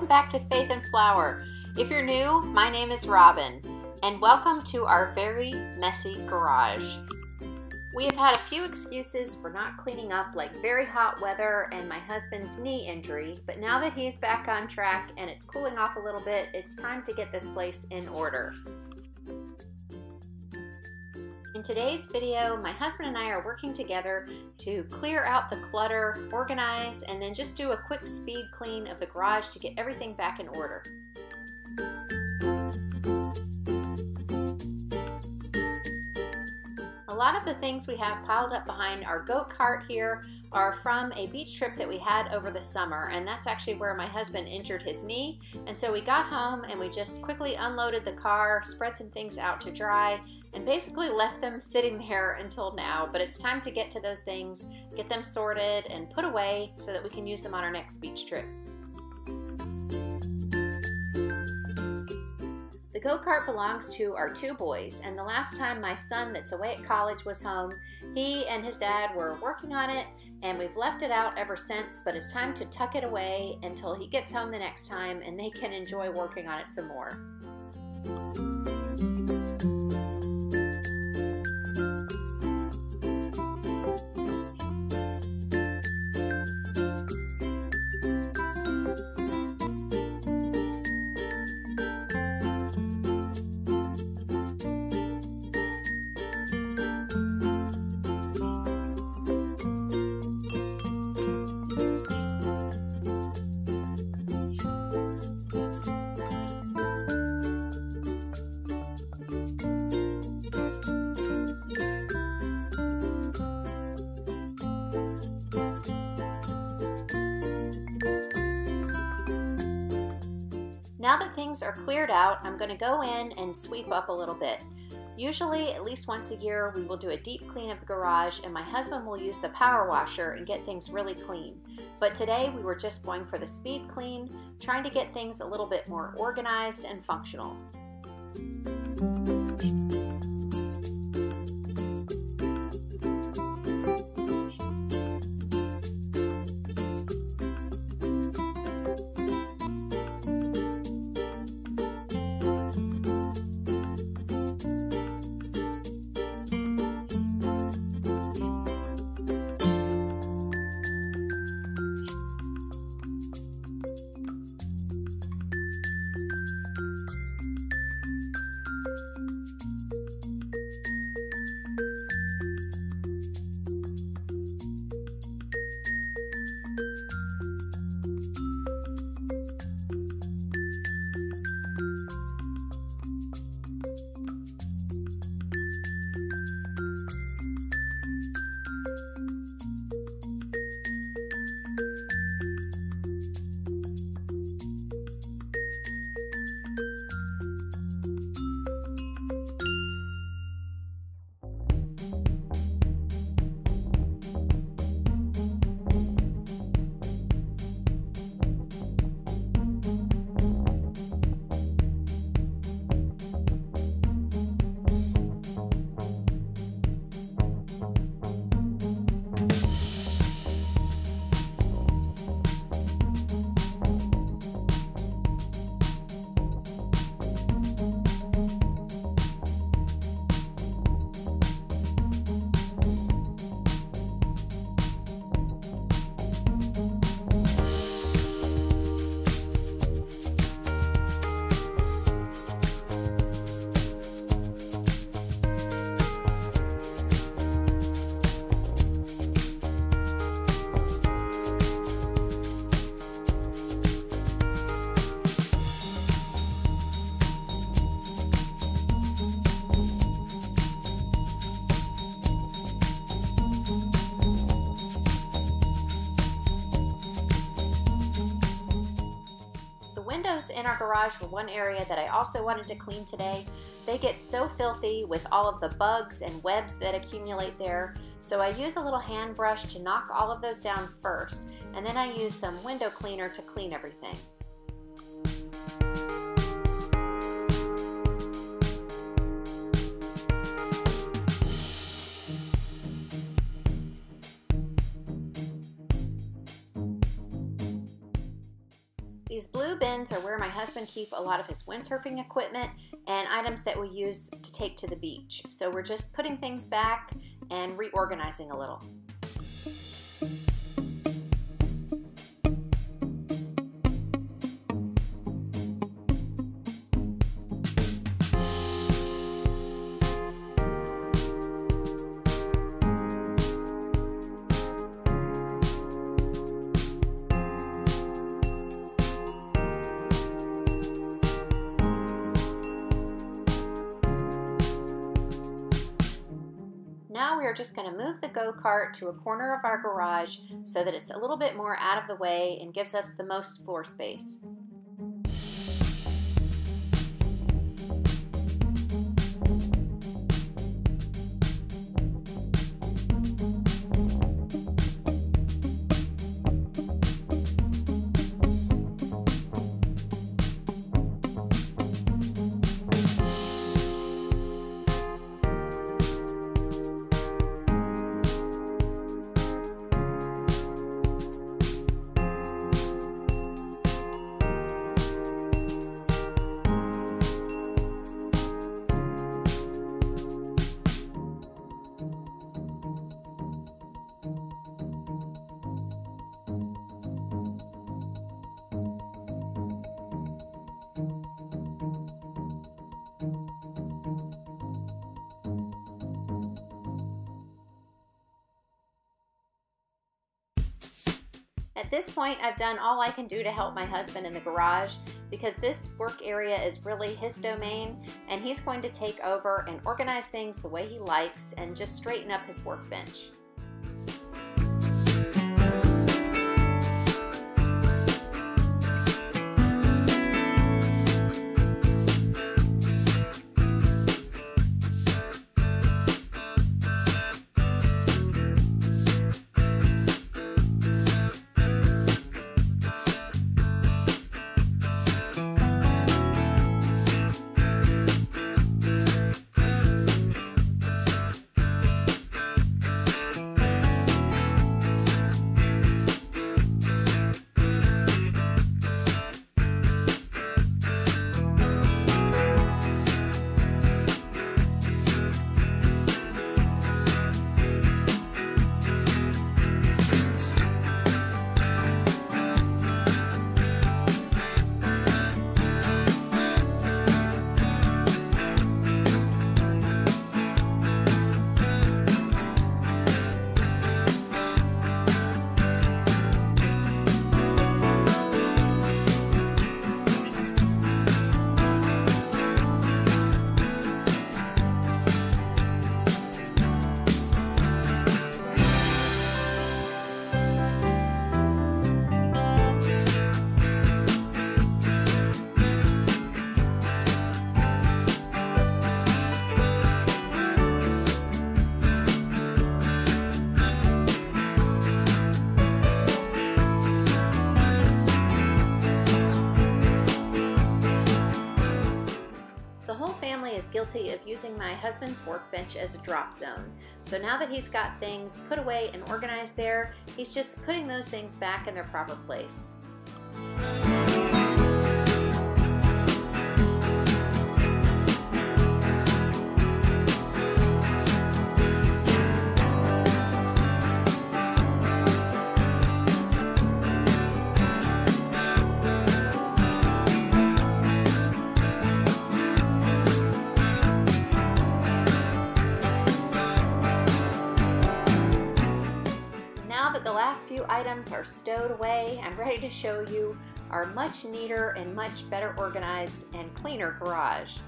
back to Faith and Flower. If you're new, my name is Robin, and welcome to our very messy garage. We have had a few excuses for not cleaning up, like very hot weather and my husband's knee injury, but now that he's back on track and it's cooling off a little bit, it's time to get this place in order. In today's video, my husband and I are working together to clear out the clutter, organize, and then just do a quick speed clean of the garage to get everything back in order. A lot of the things we have piled up behind our GoKart here are from a beach trip that we had over the summer, and that's actually where my husband injured his knee. And so we got home and we just quickly unloaded the car, spread some things out to dry, and basically left them sitting there until now. But it's time to get to those things, get them sorted and put away so that we can use them on our next beach trip. The go-kart belongs to our two boys, and the last time my son that's away at college was home, he and his dad were working on it, and we've left it out ever since, but it's time to tuck it away until he gets home the next time and they can enjoy working on it some more. Now that things are cleared out, I'm going to go in and sweep up a little bit. Usually, at least once a year, we will do a deep clean of the garage, and my husband will use the power washer and get things really clean. But today, we were just going for the speed clean, trying to get things a little bit more organized and functional. Windows in our garage were one area that I also wanted to clean today. They get so filthy with all of the bugs and webs that accumulate there, so I use a little hand brush to knock all of those down first, and then I use some window cleaner to clean everything. These blue bins are where my husband keeps a lot of his windsurfing equipment and items that we use to take to the beach. So we're just putting things back and reorganizing a little. Now we are just going to move the go-kart to a corner of our garage so that it's a little bit more out of the way and gives us the most floor space. At this point, I've done all I can do to help my husband in the garage because this work area is really his domain, and he's going to take over and organize things the way he likes and just straighten up his workbench. Is guilty of using my husband's workbench as a drop zone. So now that he's got things put away and organized there, he's just putting those things back in their proper place. The last few items are stowed away. I'm ready to show you our much neater and much better organized and cleaner garage.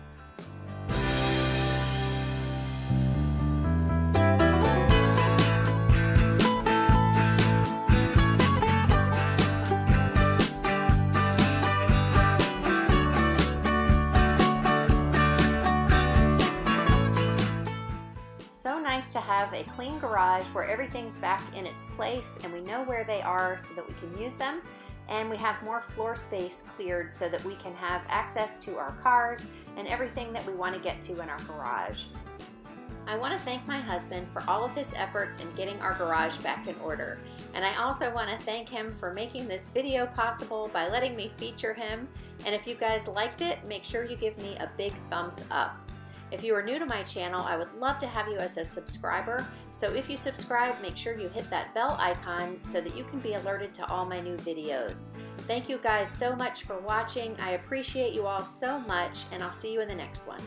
So nice to have a clean garage where everything's back in its place and we know where they are so that we can use them, and we have more floor space cleared so that we can have access to our cars and everything that we want to get to in our garage. I want to thank my husband for all of his efforts in getting our garage back in order. And I also want to thank him for making this video possible by letting me feature him. And if you guys liked it, make sure you give me a big thumbs up. If you are new to my channel, I would love to have you as a subscriber. So if you subscribe, make sure you hit that bell icon so that you can be alerted to all my new videos. Thank you guys so much for watching. I appreciate you all so much, and I'll see you in the next one.